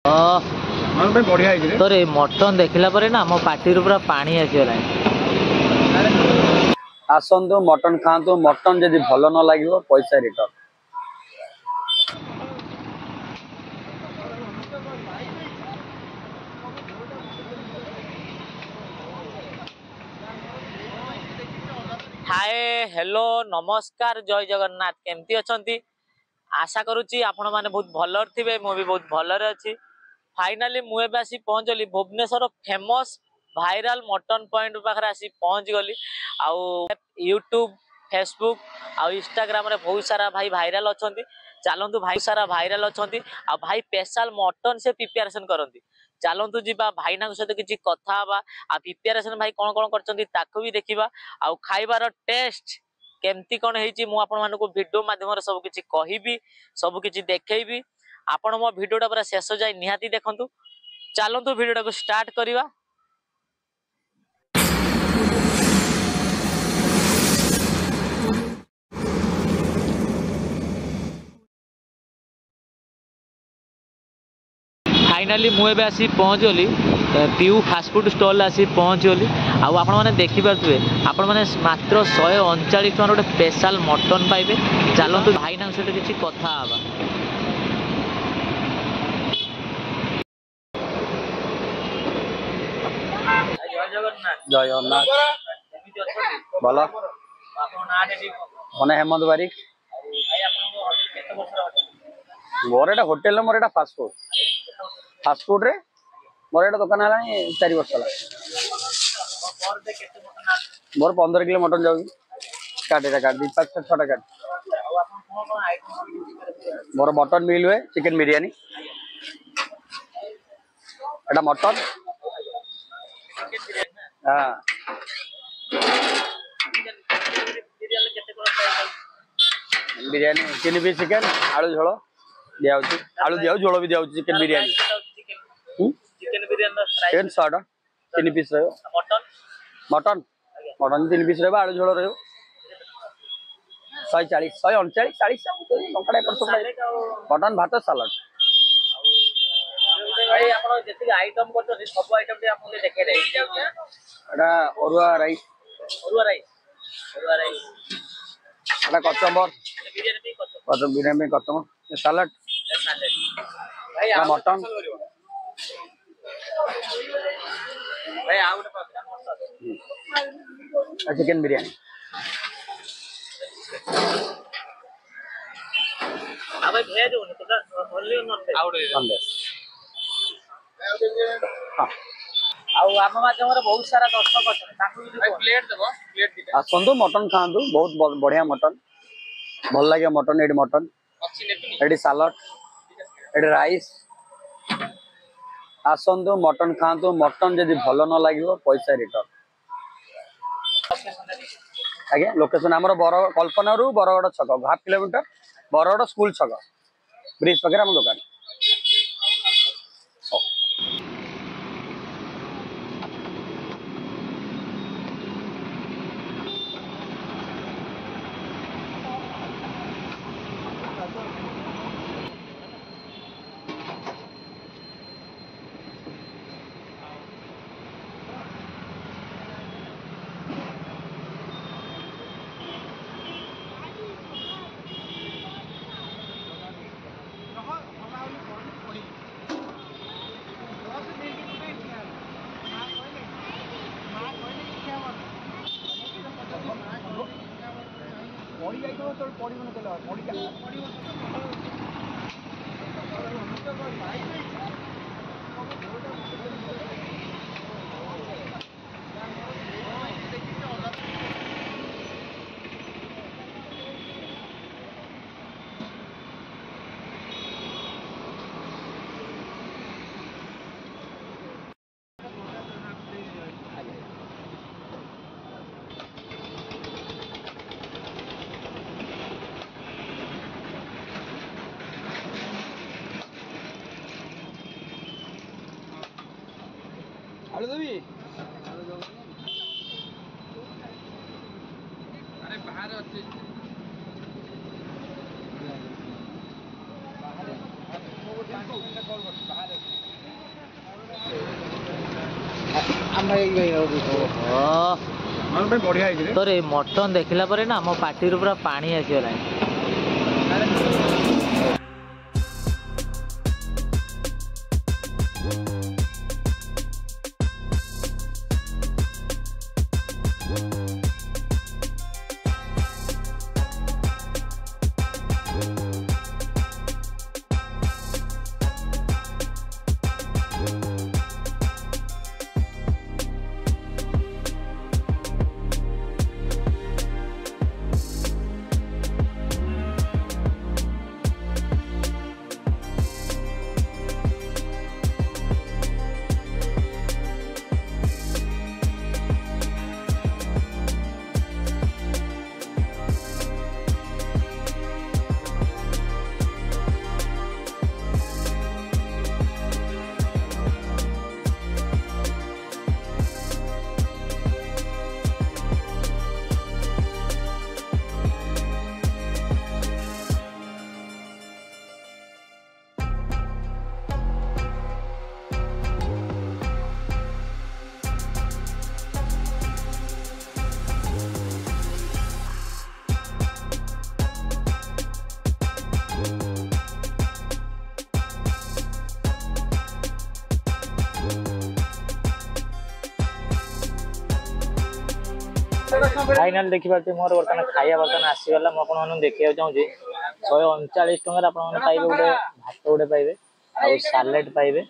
बढ़िया तोर मटन देखला पर ना मो पार्टी पूरा पानी आसीगला। आसतु मटन खातु मटन जदि भल न लगे पैसा रिटर्न। हाय हेलो नमस्कार जय जगन्नाथ केमती अछंती आशा करुच्ची आपण माने बहुत भलर थिबे मु भी बहुत भलरे अछि। फाइनाली मु एबे आसी पहुंचली Bhubaneswar famous viral mutton point पाखरे आसी पहुंच गली। आउ यूट्यूब फेसबुक आउ इंस्टाग्राम रे बहुत सारा भाई भाइराल अछंती। चलंतु भाई सारा भाइराल अछंती आ भाई स्पेशल मटन से प्रिपरेशन करंती। चलंतु जीवा भाईना सहित किछि कथा हवा आ प्रिपरेशन भाई कोन कोन करचंती ताको भी देखिबा आ खाइबार टेस्ट केमती कोन हेची मु आपण मानको वीडियो माध्यम रे सब किछि कहिबी सब किछि देखैबी। आपण मो वीडियोटा पूरा शेष जाय निहाती देखंतु। चलंतु वीडियोटा को स्टार्ट करिवा। फाइनाली मुझे आसी पहुँच गली पीयू फास्टफुड स्टल आसी पहुँच गली। आपण मैंने देखिपे आपण मैंने मात्र 139 टଙ୍କା गोटे स्पेशल मटन पाइबे। चलतु भाईना सहित किसी कथा हवा। जय जगन्नाथ भल मन हेमंत बारिक मोर एटा होटेल मोर एटा फास्टफुड रे मोर एटा दुकान है 4 वर्ष मोर 15 किलो मटन जाऊ काट 5-6 काट मोर मटन मिल हुए चिकन बिरयानी एटा मटन हाँ बिरयानी 3 पीस चिकन आलू झोल दिया आलू दिया झोल भी दिया chicken biryani chicken 100 3 piece mutton mutton 3 piece रहा आलू झोल रहा 140 139 40 मटन भात सालाड अरुआ राइस कचम्बर बिरयानी कचम्बर सालाड मटन चिकन बिरयानी बहुत सारा दर्शक आसतु मटन खातु बहुत बढ़िया मटन भल लगे मटन ये सालाड ये राइस आसतु मटन खातु मटन जदि भल न लगे पैसा रिटर्न। आज्ञा लोकेशन आम कल्पना रू बरगड़ छक 1/2 किलोमीटर बरगड़ स्कूल छक ब्रिज पाखे आम दुकान। अरे बाहर अच्छे बाहर बढ़िया है तोर मटन देखला पर ना मो पार्टी पूरा पानी आसीगला। फाइनाल देखिए मोर बर्तमान खाया बर्तमान आसीगला मुझे देखा चाहिए 139 टकर पाइबे गोटे भात गोटे पाइबे आउ सालेड पाइबे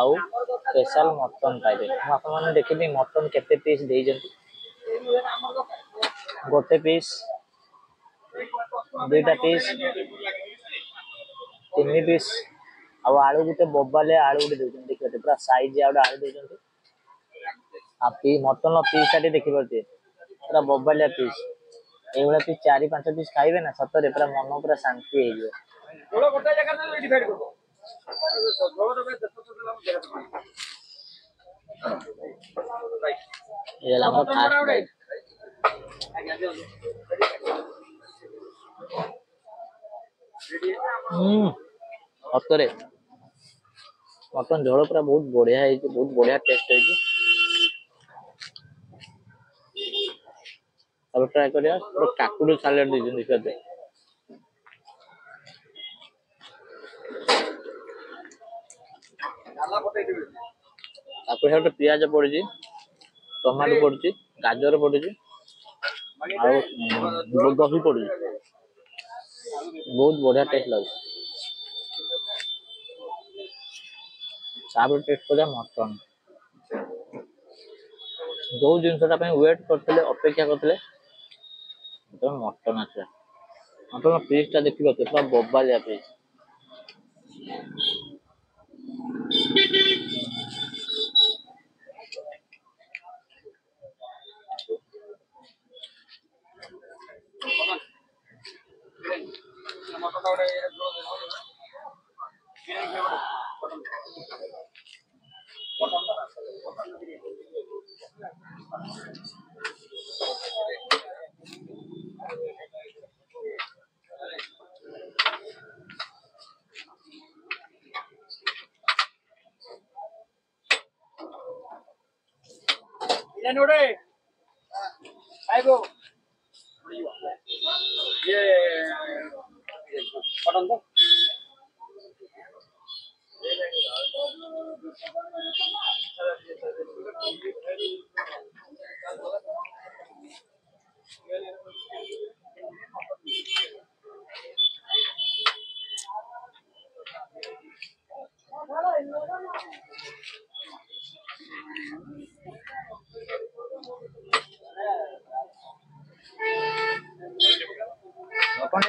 आउ स्पेशल मटन पाइबे मुझे देखी मटन केते पीस गोटे पीस दुईटा पीस 3 पीस आउ आलू गोटे बोबाले आलू गोटे दे देखिए पूरा साइज आलू दे मटन पीस देखी पारे पूरा बोबालिया पीस ये पीस 4-5 पीस खाइबे ना सतरे पूरा मन पूरा शांति सतरे मटन झोल पूरा बहुत बढ़िया टेस्ट है। अब ट्राई करिया काकुड़ी सालेड देखते काकुड़ी पियाज पड़ी टमाटो पड़ी गाजर पड़ी दही पड़ी बहुत बढ़िया टेस्ट लगे। टेस्ट करिया मटन जो जिनसा वेट करते अपेक्षा करते मटन आसा मटन पीस देखिए पूरा बोबालिया पीस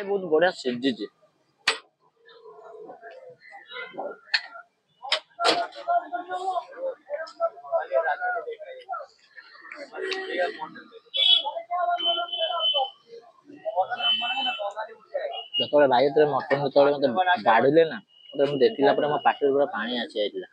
बहुत बढ़िया सिझी जो भाई मटन जो मत बाढ़ले ना मतलब देखला मो पाटी पूरा पानी आसी जाइला।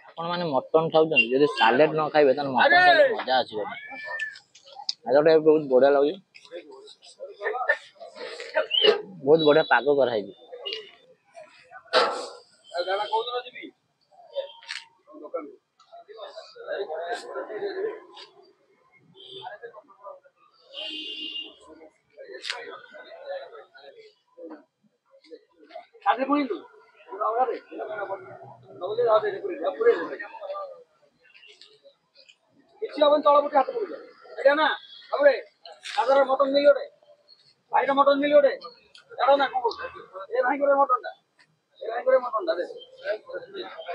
ଆପଣ ମାନେ ମଟନ ଖାଉଛନ୍ତି ଯଦି ସାଲେଡ ନ ଖାଇବେ ତାହେଲେ ମଟନ ଖାଇଲେ ମଜା ଆସିବନି। ଖାଇବାଟା ବହୁତ ବଢିଆ ଲାଗୁଛି, ବହୁତ ବଢିଆ ପାଗ କରାହେଇଛି। କିଛି ହବନି ତଳ ପଟେ ହାତ ପଡୁଛ ଏଇଟା ନା ତାପରେ ସାଧାରଣ ମଟନ ମିଲି ଗୋଟେ ଭାଇର ମଟନ ମିଲି ଗୋଟେ ଜାଣ ନା କଣ ଏ ଭାଇ করে ମଟନ ଟା ଏ ଭାଇ করে ମଟନ ଟା ଦେ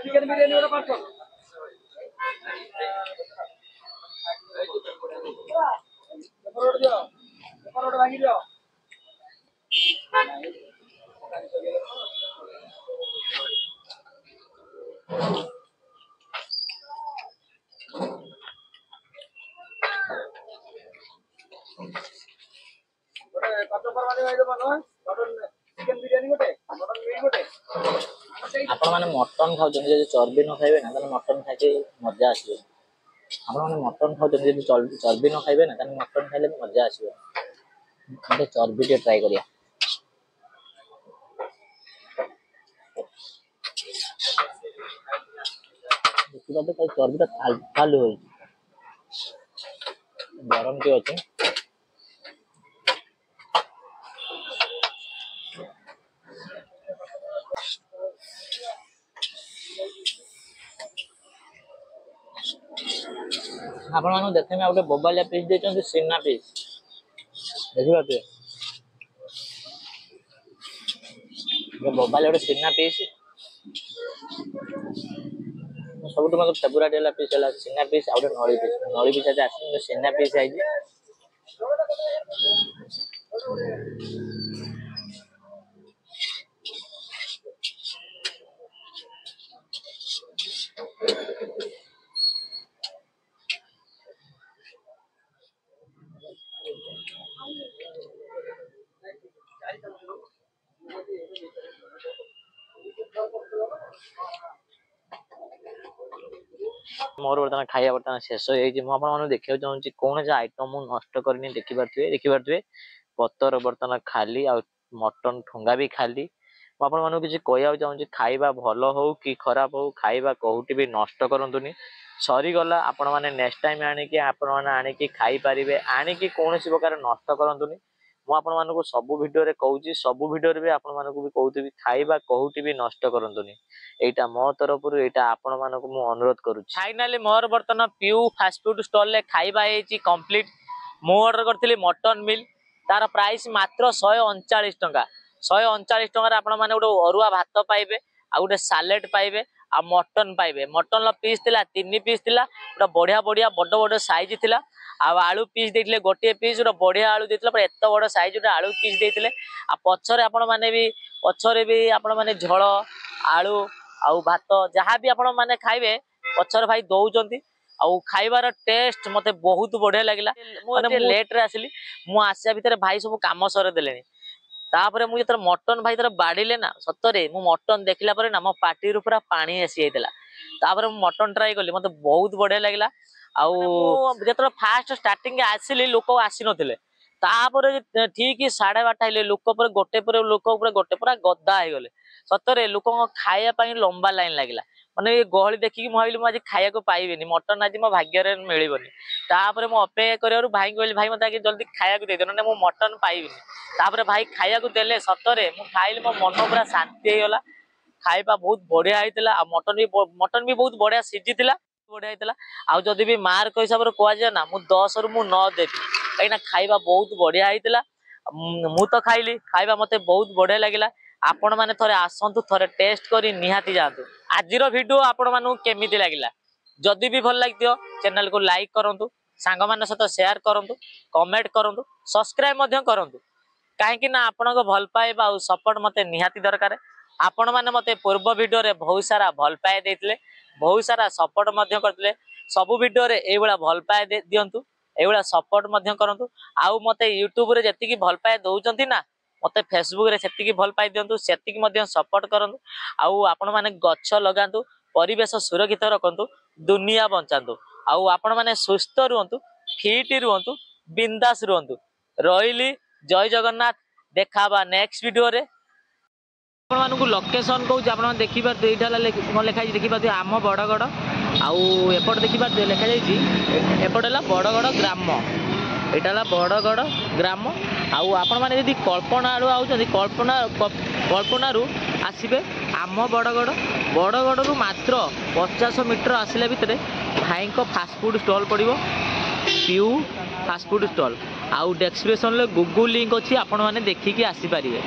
ଚିକେନ ବିରିୟାନୀ ଗୋଟେ ପାର୍ସଲ ଗୋଟେ ଦିଅ ଗୋଟେ ଭାଙ୍ଗି ଦିଅ। ଆପଣ ମାନେ ମଟନ ଖାଉଛନ୍ତି ଯଦି ଚର୍ବି ନ ଖାଇବେ ନା ତାହେଲେ ମଟନ ଖାଇକି ମଜା ଆସିବ। ଆପଣ ମାନେ ମଟନ ଖାଉଛନ୍ତି ଯଦି ଚର୍ବି ନ ଖାଇବେ ନା ତାହେଲେ ମଟନ ଖାଇଲେ ମଜା ଆସିବ। ଗୋଟେ ଚର୍ବି ଟିକେ ଟ୍ରାଏ କରିବା। ଦେଖିବା ତ ଚର୍ବିଟା ଖାଲି ହଉଛି ଗରମ ଟିକେ ଅଛି। ଆପଣ ମାନଙ୍କୁ ଦେଖେଇବି ଆଉ ଗୋଟେ ବୋବାଲିଆ ପିସ୍ ଦେଇଛନ୍ତି ସିନା ପିସ୍ ଦେଖିପାରୁଥିବେ। ବୋବାଲିଆ ଗୋଟେ ସିନା ପିସ୍ ସବୁଠୁ ମୋର ଫେଭରାଇଟ୍ ହେଲା ପିସ୍ ହେଲା ସିନା ପିସ୍ ଆଉ ଗୋଟେ ନଳି ପିସ୍ ଆଜି ଆସିନି ସିନା ପିସ୍ ଆଇଛି। ମୋର ବର୍ତ୍ତମାନ ଖାଇବା ବର୍ତ୍ତମାନ ଶେଷ ହେଇଯାଇଛି। ମୁଁ ଆପଣମାନଙ୍କୁ ଦେଖିବାକୁ ଚାହୁଁଛି କୌଣସି ଆଇଟମ ମୁଁ ନଷ୍ଟ କରିନି। ଦେଖିପାରୁଥିବେ ପତର ବର୍ତ୍ତମାନ ଖାଲି ଆଉ ମଟନ ଠୁଙ୍ଗା ବି ଖାଲି। ମୁଁ ଆପଣମାନଙ୍କୁ କିଛି କହିବାକୁ ଚାହୁଁଛି ଖାଇବା ଭଲ ହଉ କି ଖରାପ ହଉ ଖାଇବା କୋଉଠି ବି ନଷ୍ଟ କରନ୍ତୁନି। ସରିଗଲା ଆପଣ ମାନେ ନେକ୍ସଟ ଟାଇମ ଆଣିକି ଖାଇପାରିବେ। ଆଣିକି କୌଣସି ପ୍ରକାର ନଷ୍ଟ କରନ୍ତୁନି। ମୁଁ ଆପଣମାନଙ୍କୁ ସବୁ ଭିଡିଓରେ କହୁଛି, ସବୁ ଭିଡିଓରେ ବି ଆପଣମାନଙ୍କୁ ବି କହୁଥିବି ଖାଇବା କୋଉଠି ବି ନଷ୍ଟ କରନ୍ତୁନି। ଏଇଟା ମୋ ତରଫରୁ ଏଇଟା ଆପଣ ମାନଙ୍କୁ ମୁଁ ଅନୁରୋଧ କରୁଛି। ଫାଇନାଲି ମୋର ବର୍ତ୍ତମାନ ପିୟୁ ଫାଷ୍ଟଫୁଡ ଷ୍ଟଲରେ ଖାଇବା ହେଇଛି କମ୍ପ୍ଲିଟ। ମୁଁ ଅର୍ଡର କରିଥିଲି ମଟନ ମିଲ୍, ତାର ପ୍ରାଇସ୍ ମାତ୍ର 139 ଟଙ୍କା। 139 ଟଙ୍କାରେ ଆପଣ ମାନେ ଗୋଟେ ଅରୁଆ ଭାତ ପାଇବେ, ଆଉ ଗୋଟେ ସାଲେଡ ପାଇବେ, ଆଉ ମଟନ ପାଇବେ। ମଟନର ପିସ୍ ଥିଲା 3 ପିସ୍ ଥିଲା, ଗୋଟେ ବଢିଆ ବଡ ସାଇଜ ଥିଲା। ଆଉ ଆଳୁ ପିସ୍ ଦେଇଥିଲେ ଗୋଟିଏ ପିସ୍, ଗୋଟେ ବଢିଆ ଆଳୁ ଦେଇଥିଲେ, ଏତେ ବଡ ସାଇଜ ଗୋଟେ ଆଳୁ ପିସ୍ ଦେଇଥିଲେ। ଆଉ ପଛରେ ଆପଣ ମାନେ ଝୋଳ ଆଳୁ ଆଉ ଭାତ ଯାହାବି ଆପଣ ମାନେ ଖାଇବେ ପଛରେ ଭାଇ ଦଉଛନ୍ତି। ଆଉ ଖାଇବାର ଟେଷ୍ଟ ମତେ ବହୁତ ବଢିଆ ଲାଗିଲା। ମୁଁ ଲେଟ ରେ ଆସିଲି, ମୁଁ ଆସିବା ଭିତରେ ଭାଇ ସବୁ କାମ ସରେଇ ଦେଲେଣି। ତାପରେ ମୁଁ ଯେତେବେଳେ ମଟନ ଭାଇ ବାଢିଲେ ନା ସତରେ ମୁଁ ମଟନ ଦେଖିଲା ପରେ ନା ମୋ ପାଟିରୁ ପୁରା ପାଣି ଆସି ଯାଇଥିଲା। ତାପରେ ମୁଁ ମଟନ ଟ୍ରାଏ କଲି, ମତେ ବହୁତ ବଢିଆ ଲାଗିଲା। ଆଉ ଯେତେବେଳେ ଫାଷ୍ଟ ଷ୍ଟାର୍ଟିଂ ଆସିଲି ଲୋକ ଆସିନଥିଲେ, ତାପରେ ଠିକ 12:30 ହେଲେ ଲୋକ ପରେ ଗୋଟେ ପୁରା ଗଦା ହେଇଗଲେ। ସତରେ ଲୋକଙ୍କ ଖାଇବା ପାଇଁ ଲମ୍ବା ଲାଇନ ଲାଗିଲା। ମାନେ ଏ ଗହଳି ଦେଖିକି ମୁଁ ଭାବିଲି ମୁଁ ଆଜି ଖାଇବାକୁ ପାଇବିନି, ମଟନ ଆଜି ମୋ ଭାଗ୍ୟରେ ମିଳିବନି। ତାପରେ ମୁଁ ଅପେକ୍ଷା କରିବାରୁ ଭାଇଙ୍କୁ କହିଲି ଭାଇ ମତେ ଆଗେ ଜଲ୍ଦି ଖାଇବାକୁ ଦେଇଦିଅ ନହେଲେ ମୁଁ ମଟନ ପାଇବିନି। ତାପରେ ଭାଇ ଖାଇବାକୁ ଦେଲେ, ସତରେ ମୁଁ ଖାଇଲି ମୋ ମନ ପୁରା ଶାନ୍ତି ହେଇଗଲା। ଖାଇବା ବହୁତ ବଢିଆ ହେଇଥିଲା, ଆଉ ମଟନ ବି ବହୁତ ବଢିଆ ସିଝିଥିଲା, ବଢିଆ ହେଇଥିଲା। ଆଉ ଯଦି ବି ମାର୍କ ହିସାବରେ କୁହାଯାଏ ନା ମୁଁ 10 ରୁ 9 ଦେବି, କାହିଁକିନା ଖାଇବା ବହୁତ ବଢିଆ ହେଇଥିଲା। ମୁଁ ତ ଖାଇଲି, ଖାଇବା ମତେ ବହୁତ ବଢିଆ ଲାଗିଲା। ଆପଣ ମାନେ ଥରେ ଆସନ୍ତୁ, ଥରେ ଟେଷ୍ଟ କରି ନିହାତି ଯାଆନ୍ତୁ। ଆଜିର ଭିଡିଓ ଆପଣ ମାନଙ୍କୁ କେମିତି ଲାଗିଲା? ଯଦି ବି ଭଲ ଲାଗିଥିବ ଚ୍ୟାନେଲକୁ ଲାଇକ୍ କରନ୍ତୁ, ସାଙ୍ଗମାନଙ୍କ ସହିତ ସେୟାର କରନ୍ତୁ, କମେଣ୍ଟ କରନ୍ତୁ, ସବସ୍କ୍ରାଇବ ମଧ୍ୟ କରନ୍ତୁ। କାହିଁକି ନା ଆପଣଙ୍କ ଭଲ ପାଇବା ଆଉ ସପୋର୍ଟ ମତେ ନିହାତି ଦରକାର। ଆପଣ ମାନେ ମତେ ପୂର୍ବ ଭିଡିଓରେ ବହୁତ ସାରା ଭଲ ପାଇବା ଦେଇଥିଲେ, ବହୁତ ସାରା ସପୋର୍ଟ ମଧ୍ୟ କରିଥିଲେ। ସବୁ ଭିଡିଓରେ ଏଇଭଳିଆ ଭଲ ପାଇବା ଦିଅନ୍ତୁ, ଏଇଭଳିଆ ସପୋର୍ଟ ମଧ୍ୟ କରନ୍ତୁ। ଆଉ ମତେ ୟୁଟ୍ୟୁବରେ ଯେତିକି ଭଲ ପାଇବା ଦଉଛନ୍ତି ନା, मते फेसबुक रे सेतिकी भल पाई दियंतु सेतिकी मध्य सपोर्ट करंतु आउ आपण माने गच्छ लगांतु परिवेश सुरक्षित रखंतु दुनिया बंचांतु आउ आपण माने सुस्थ रुहंतु फिट रुहंतु बिंदास रुहंतु रहिली जय जगन्नाथ देखाबा नेक्स्ट वीडियो रे आपण मानकु लोकेशन कहूँ आपण मैंने देखी पारे यहाँ लिखाई देखी पारे आम बड़गड़ आउ एपट देखी पारे लिखा जाइए एपट है बड़गड़ ग्राम यहाँ बड़गड़ ग्राम आउ आपण मैंने यदि कल्पना आउଛନ୍ତି कल्पना आसबे आम बड़गड़ बड़गड़ मात्र 50 मीटर आसला भितर भाई फास्टफुड स्टॉल पड़ो प्यू फास्टफुड स्टॉल आउ डेस्क्रिप्शन गूगल लिंक अच्छी आपण मैंने देखिकी आसीपारे।